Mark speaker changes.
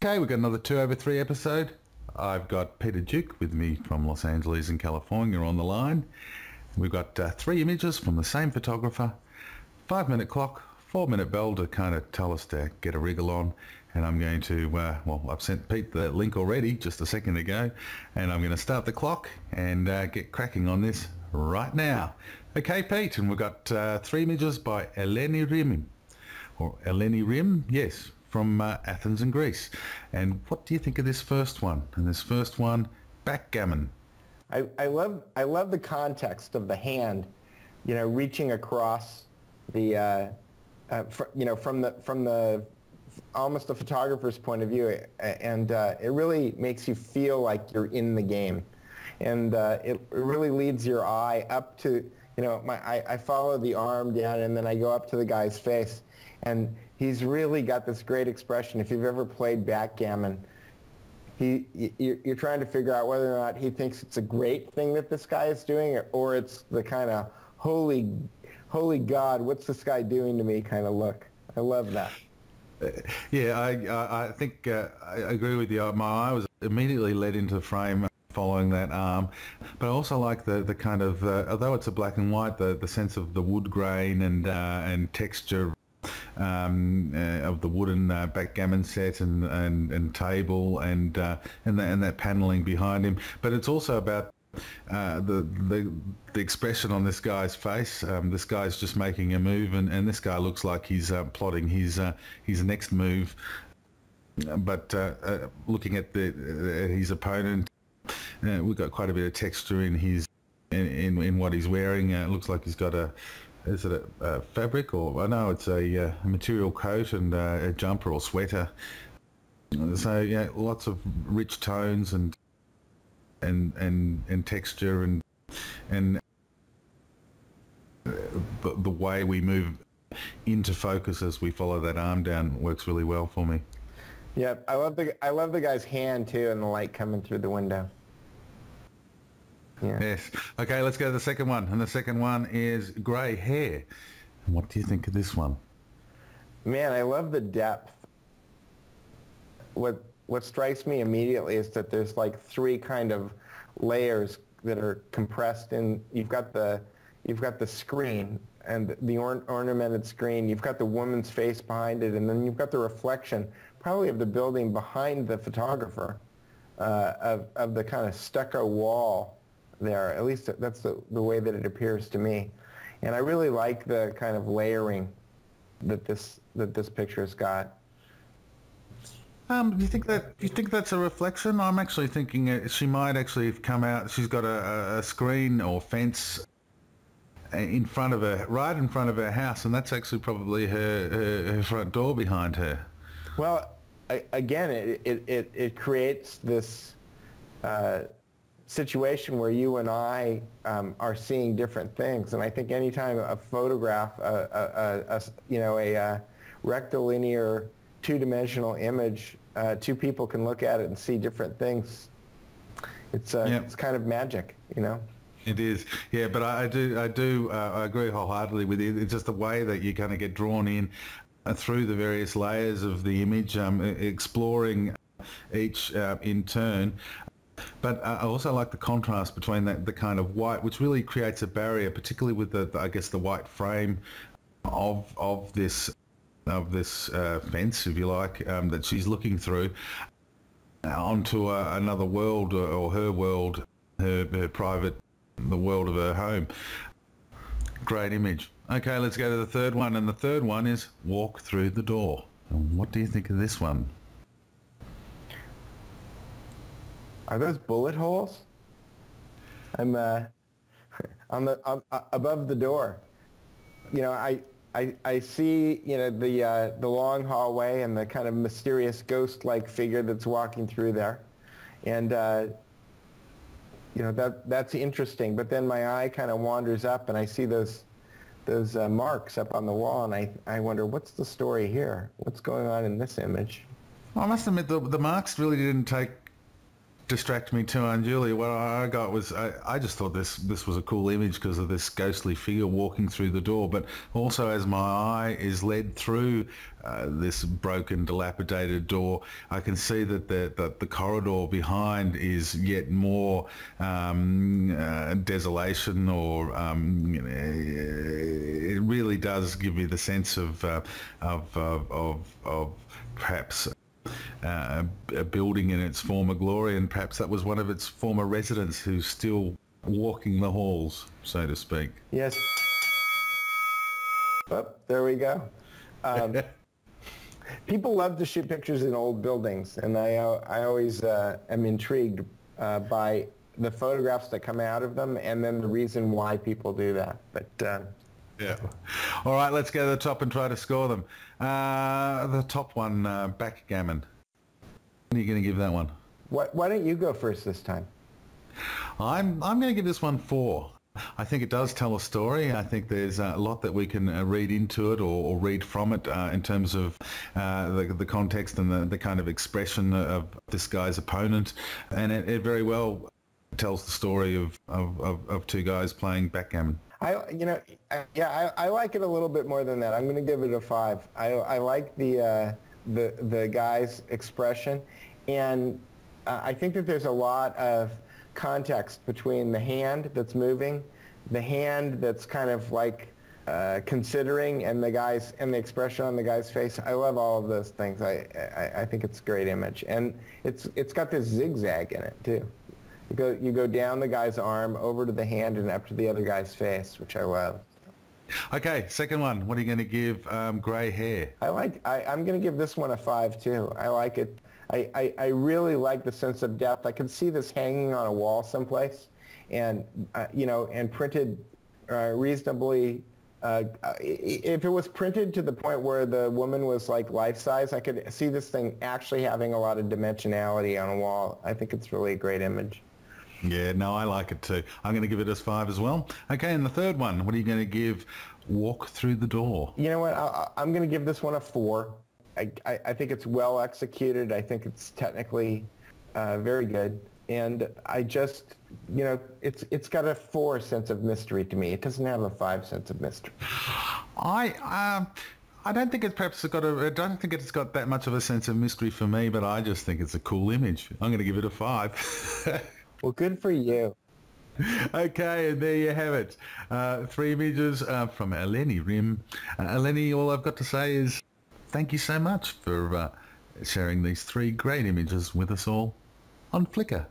Speaker 1: Okay, we've got another 2 over 3 episode. I've got Peter Duke with me from Los Angeles in California on the line. We've got 3 images from the same photographer, 5-minute clock, 4-minute bell to kind of tell us to get a wriggle on. And I'm going to, well, I've sent Pete the link already just a second ago, and I'm going to start the clock and get cracking on this right now. Okay, Pete, and we've got 3 images by Eleni Rim, or Eleni.Rim, yes, from Athens in Greece. And what do you think of this first one? And this first one, backgammon.
Speaker 2: I love the context of the hand, reaching across the, from the almost the photographer's point of view, and it really makes you feel like you're in the game, and it really leads your eye up to, I follow the arm down, and then I go up to the guy's face, and he's really got this great expression. If you've ever played backgammon, you're trying to figure out whether or not he thinks it's a great thing that this guy is doing, or it's the kind of holy God, what's this guy doing to me kind of look. I love that.
Speaker 1: Yeah, I think I agree with you. My eye was immediately led into the frame following that arm, but I also like the kind of, although it's a black and white, the sense of the wood grain and texture of the wooden backgammon set and table and that paneling behind him. But it's also about the expression on this guy's face. This guy's just making a move, and this guy looks like he's plotting his next move. But looking at his opponent, we've got quite a bit of texture in what he's wearing. It looks like he's got is it a fabric, or I know it's a material coat and a jumper or sweater. So yeah, lots of rich tones and texture and the way we move into focus as we follow that arm down works really well for me.
Speaker 2: Yeah, I love the guy's hand too, and the light coming through the window. Yeah.
Speaker 1: Yes. Okay, let's go to the second one, and the second one is grey hair. What do you think of this one?
Speaker 2: Man, I love the depth. What strikes me immediately is that there's like 3 kind of layers that are compressed in. You've got the screen and the ornamented screen. You've got the woman's face behind it, and then you've got the reflection, probably of the building behind the photographer, of the kind of stucco wall there. At least that's the way that it appears to me. And I really like the kind of layering that this picture's got.
Speaker 1: Do you think that's a reflection? I'm actually thinking she might actually have come out. She's got a screen or fence in front of her, right in front of her house, and that's actually probably her front door behind her.
Speaker 2: Well, again, it creates this situation where you and I are seeing different things, and I think anytime a photograph, a rectilinear, 2-dimensional image, 2 people can look at it and see different things. It's kind of magic,
Speaker 1: It is, yeah. But I agree wholeheartedly with you. It's just the way that you kind of get drawn in through the various layers of the image, exploring each in turn. But I also like the contrast between the kind of white, which really creates a barrier, particularly with the white frame of this fence, if you like, that she's looking through onto another world, or her world, her private, the world of her home. Great image. Okay, let's go to the third one, and the third one is walk through the door. And what do you think of this one?
Speaker 2: Are those bullet holes? I'm above the door. I see the long hallway and the kind of mysterious ghost-like figure that's walking through there, and that's interesting. But then my eye kind of wanders up, and I see those marks up on the wall, and I wonder, what's the story here? What's going on in this image?
Speaker 1: Well, I must admit the marks really didn't take distract me too unduly. What I got was I just thought this was a cool image because of this ghostly figure walking through the door, but also as my eye is led through this broken, dilapidated door, I can see that the corridor behind is yet more desolation, or it really does give me the sense of perhaps a building in its former glory, and perhaps that was one of its former residents who's still walking the halls, so to speak.
Speaker 2: Yes. Oh, there we go. People love to shoot pictures in old buildings, and I always am intrigued by the photographs that come out of them, and then the reason why people do that. But
Speaker 1: yeah. All right, let's go to the top and try to score them. The top one, backgammon. What are you going to give that one?
Speaker 2: Why don't you go first this time?
Speaker 1: I'm going to give this one 4. I think it does tell a story. I think there's a lot that we can read into it, or read from it in terms of the context and the kind of expression of this guy's opponent, and it very well tells the story of two guys playing backgammon.
Speaker 2: I like it a little bit more than that. I'm going to give it a 5. I like the guy's expression, and I think that there's a lot of context between the hand that's moving, the hand that's kind of like considering, and the expression on the guy's face. I love all of those things. I think it's a great image, and it's got this zigzag in it too. You go down the guy's arm, over to the hand, and up to the other guy's face, which I love.
Speaker 1: Okay, second one. What are you going to give grey hair?
Speaker 2: I'm going to give this one a 5 too. I like it. I really like the sense of depth. I could see this hanging on a wall someplace, and and printed reasonably. If it was printed to the point where the woman was like life size, I could see this thing actually having a lot of dimensionality on a wall. I think it's really a great image.
Speaker 1: Yeah, no, I like it too. I'm going to give it a 5 as well. Okay, and the third one, what are you going to give walk through the door?
Speaker 2: You know what? I'm going to give this one a 4. I think it's well executed. I think it's technically very good. And I just, it's got a 4 sense of mystery to me. It doesn't have a 5 sense of mystery.
Speaker 1: I don't think I don't think it's got that much of a sense of mystery for me, but I just think it's a cool image. I'm going to give it a 5.
Speaker 2: Well, good for you.
Speaker 1: Okay, and there you have it. 3 images from Eleni.Rim. Eleni, all I've got to say is thank you so much for sharing these 3 great images with us all on Flickr.